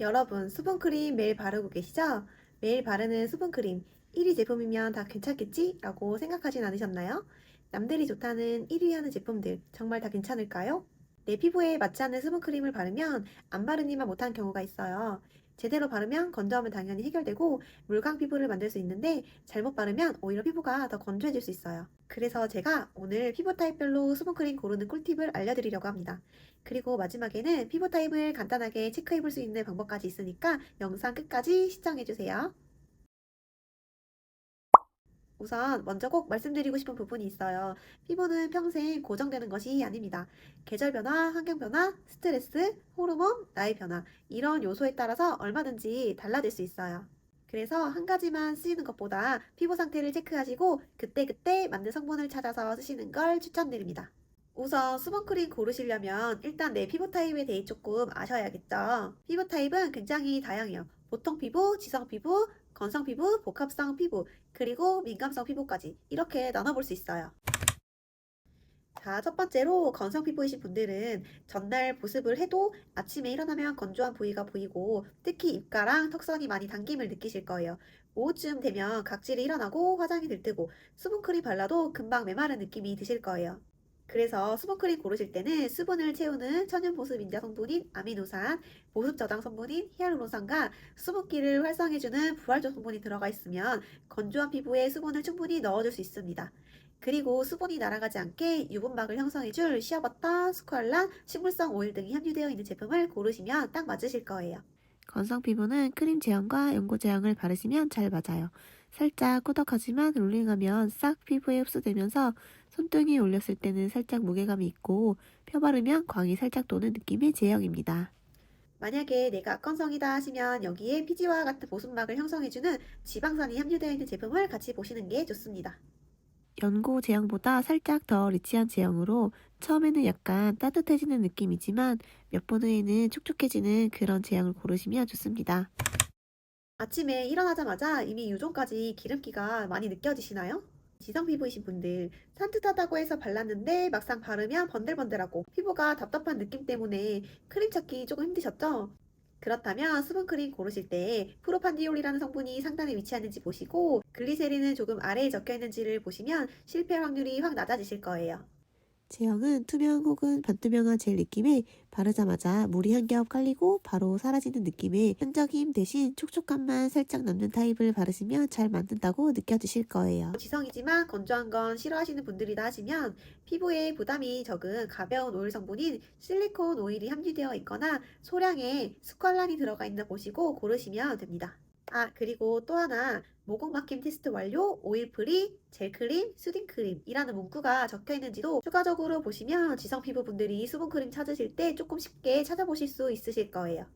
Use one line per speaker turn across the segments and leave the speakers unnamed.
여러분, 수분크림 매일 바르고 계시죠? 매일 바르는 수분크림 1위 제품이면 다 괜찮겠지? 라고 생각하진 않으셨나요? 남들이 좋다는 1위 하는 제품들 정말 다 괜찮을까요? 내 피부에 맞지 않는 수분크림을 바르면 안 바르니만 못한 경우가 있어요. 제대로 바르면 건조함은 당연히 해결되고 물광 피부를 만들 수 있는데 잘못 바르면 오히려 피부가 더 건조해질 수 있어요. 그래서 제가 오늘 피부 타입별로 수분크림 고르는 꿀팁을 알려드리려고 합니다. 그리고 마지막에는 피부 타입을 간단하게 체크해 볼 수 있는 방법까지 있으니까 영상 끝까지 시청해 주세요. 우선 먼저 꼭 말씀드리고 싶은 부분이 있어요. 피부는 평생 고정되는 것이 아닙니다. 계절 변화, 환경 변화, 스트레스, 호르몬, 나이 변화 이런 요소에 따라서 얼마든지 달라질 수 있어요. 그래서 한 가지만 쓰시는 것보다 피부 상태를 체크하시고 그때그때 맞는 성분을 찾아서 쓰시는 걸 추천드립니다. 우선 수분크림 고르시려면 일단 내 피부 타입에 대해 조금 아셔야겠죠. 피부 타입은 굉장히 다양해요. 보통 피부, 지성 피부, 건성 피부, 복합성 피부, 그리고 민감성 피부까지 이렇게 나눠볼 수 있어요. 자, 첫 번째로 건성 피부이신 분들은 전날 보습을 해도 아침에 일어나면 건조한 부위가 보이고 특히 입가랑 턱선이 많이 당김을 느끼실 거예요. 오후쯤 되면 각질이 일어나고 화장이 들뜨고 수분크림 발라도 금방 메마른 느낌이 드실 거예요. 그래서 수분크림 고르실 때는 수분을 채우는 천연 보습 인자 성분인 아미노산, 보습 저장 성분인 히알루론산과 수분기를 활성해주는 부활조 성분이 들어가 있으면 건조한 피부에 수분을 충분히 넣어줄 수 있습니다. 그리고 수분이 날아가지 않게 유분막을 형성해줄 시어버터, 스쿠알란, 식물성 오일 등이 함유되어 있는 제품을 고르시면 딱 맞으실 거예요.
건성 피부는 크림 제형과 연고 제형을 바르시면 잘 맞아요. 살짝 꾸덕하지만 롤링하면 싹 피부에 흡수되면서 손등에 올렸을 때는 살짝 무게감이 있고 펴 바르면 광이 살짝 도는 느낌의 제형입니다.
만약에 내가 건성이다 하시면 여기에 피지와 같은 보습막을 형성해주는 지방산이 함유되어 있는 제품을 같이 보시는 게 좋습니다.
연고 제형보다 살짝 더 리치한 제형으로 처음에는 약간 따뜻해지는 느낌이지만 몇 번 후에는 촉촉해지는 그런 제형을 고르시면 좋습니다.
아침에 일어나자마자 이미 유종까지 기름기가 많이 느껴지시나요? 지성 피부이신 분들, 산뜻하다고 해서 발랐는데 막상 바르면 번들번들하고 피부가 답답한 느낌 때문에 크림 찾기 조금 힘드셨죠? 그렇다면 수분크림 고르실 때 프로판디올이라는 성분이 상단에 위치하는지 보시고 글리세린은 조금 아래에 적혀 있는지를 보시면 실패 확률이 확 낮아지실 거예요.
제형은 투명 혹은 반투명한 젤 느낌에 바르자마자 물이 한 겹 깔리고 바로 사라지는 느낌의 끈적임 대신 촉촉함만 살짝 남는 타입을 바르시면 잘 맞는다고 느껴지실 거예요.
지성이지만 건조한 건 싫어하시는 분들이다 하시면 피부에 부담이 적은 가벼운 오일 성분인 실리콘 오일이 함유되어 있거나 소량의 스퀄란이 들어가 있는 보시고 고르시면 됩니다. 아, 그리고 또 하나 모공 막힘 테스트 완료, 오일 프리, 젤 크림, 수딩 크림이라는 문구가 적혀 있는지도 추가적으로 보시면 지성 피부분들이 수분 크림 찾으실 때 조금 쉽게 찾아보실 수 있으실 거예요.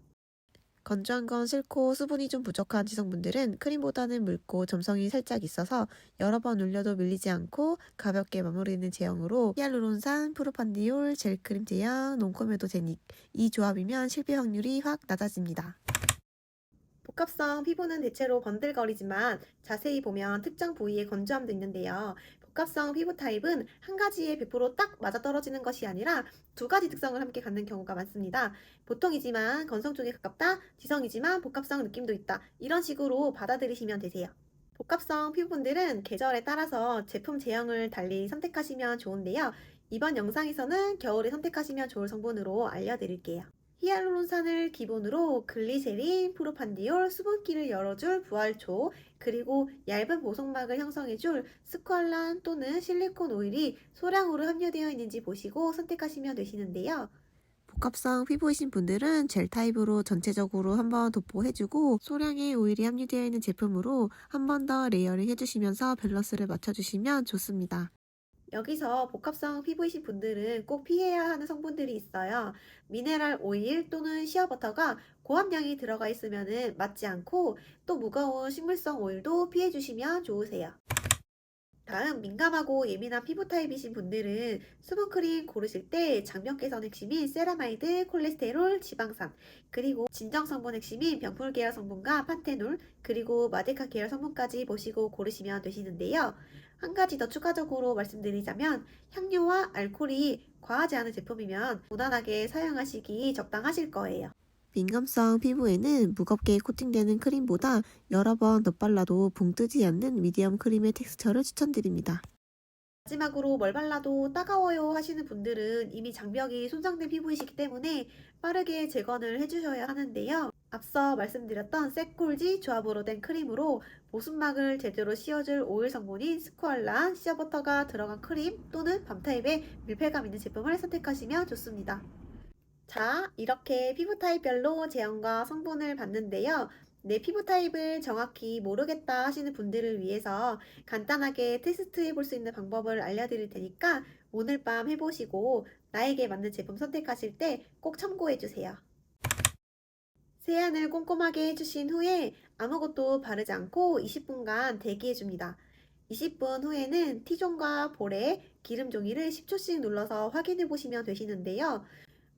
건조한 건 싫고 수분이 좀 부족한 지성분들은 크림보다는 묽고 점성이 살짝 있어서 여러 번 눌려도 밀리지 않고 가볍게 마무리되는 제형으로 히알루론산, 프로판디올, 젤크림 제형, 논코메도 제닉 이 조합이면 실패 확률이 확 낮아집니다.
복합성 피부는 대체로 번들거리지만 자세히 보면 특정 부위의 건조함도 있는데요. 복합성 피부 타입은 한 가지에 100%딱 맞아떨어지는 것이 아니라 두 가지 특성을 함께 갖는 경우가 많습니다. 보통이지만 건성 쪽에 가깝다, 지성이지만 복합성 느낌도 있다. 이런 식으로 받아들이시면 되세요. 복합성 피부분들은 계절에 따라서 제품 제형을 달리 선택하시면 좋은데요. 이번 영상에서는 겨울에 선택하시면 좋을 성분으로 알려드릴게요. 히알루론산을 기본으로 글리세린, 프로판디올, 수분기를 열어줄 부활초, 그리고 얇은 보송막을 형성해줄 스퀄란 또는 실리콘 오일이 소량으로 함유되어 있는지 보시고 선택하시면 되시는데요.
복합성 피부이신 분들은 젤 타입으로 전체적으로 한번 도포해주고 소량의 오일이 함유되어 있는 제품으로 한 번 더 레이어링 해주시면서 밸런스를 맞춰주시면 좋습니다.
여기서 복합성 피부이신 분들은 꼭 피해야 하는 성분들이 있어요. 미네랄 오일 또는 시어버터가 고함량이 들어가 있으면 맞지 않고 또 무거운 식물성 오일도 피해 주시면 좋으세요. 다음 민감하고 예민한 피부 타입이신 분들은 수분크림 고르실 때 장벽 개선 핵심인 세라마이드, 콜레스테롤, 지방산, 그리고 진정 성분 핵심인 병풀 계열 성분과 판테놀, 그리고 마데카 계열 성분까지 보시고 고르시면 되시는데요. 한 가지 더 추가적으로 말씀드리자면 향료와 알코올이 과하지 않은 제품이면 무난하게 사용하시기 적당하실 거예요.
민감성 피부에는 무겁게 코팅되는 크림보다 여러 번 덧발라도 붕 뜨지 않는 미디엄 크림의 텍스처를 추천드립니다.
마지막으로 뭘 발라도 따가워요 하시는 분들은 이미 장벽이 손상된 피부이시기 때문에 빠르게 재건을 해주셔야 하는데요. 앞서 말씀드렸던 세콜지 조합으로 된 크림으로 보습막을 제대로 씌워줄 오일 성분인 스쿠알란 시어버터가 들어간 크림 또는 밤 타입의 밀폐감 있는 제품을 선택하시면 좋습니다. 자, 이렇게 피부 타입별로 제형과 성분을 봤는데요. 내 피부 타입을 정확히 모르겠다 하시는 분들을 위해서 간단하게 테스트해 볼 수 있는 방법을 알려드릴 테니까 오늘 밤 해보시고 나에게 맞는 제품 선택하실 때 꼭 참고해 주세요. 세안을 꼼꼼하게 해주신 후에 아무것도 바르지 않고 20분간 대기해 줍니다. 20분 후에는 T존과 볼에 기름 종이를 10초씩 눌러서 확인해 보시면 되시는데요.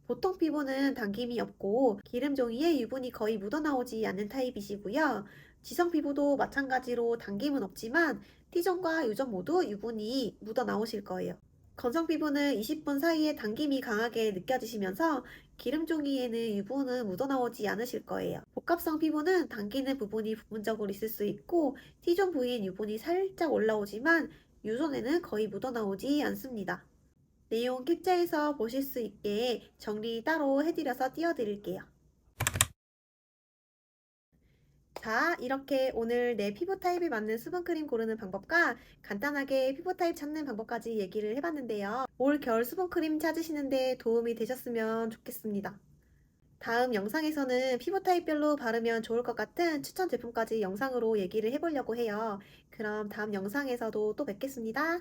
보통 피부는 당김이 없고 기름 종이에 유분이 거의 묻어나오지 않는 타입이시고요. 지성 피부도 마찬가지로 당김은 없지만 T존과 U존 모두 유분이 묻어나오실 거예요. 건성 피부는 20분 사이에 당김이 강하게 느껴지시면서 기름 종이에는 유분은 묻어나오지 않으실 거예요. 복합성 피부는 당기는 부분이 부분적으로 있을 수 있고 T존 부위엔 유분이 살짝 올라오지만 U존에는 거의 묻어나오지 않습니다. 내용 캡처해서 보실 수 있게 정리 따로 해드려서 띄워드릴게요. 자, 이렇게 오늘 내 피부 타입에 맞는 수분크림 고르는 방법과 간단하게 피부 타입 찾는 방법까지 얘기를 해봤는데요. 올 겨울 수분크림 찾으시는데 도움이 되셨으면 좋겠습니다. 다음 영상에서는 피부 타입별로 바르면 좋을 것 같은 추천 제품까지 영상으로 얘기를 해보려고 해요. 그럼 다음 영상에서도 또 뵙겠습니다.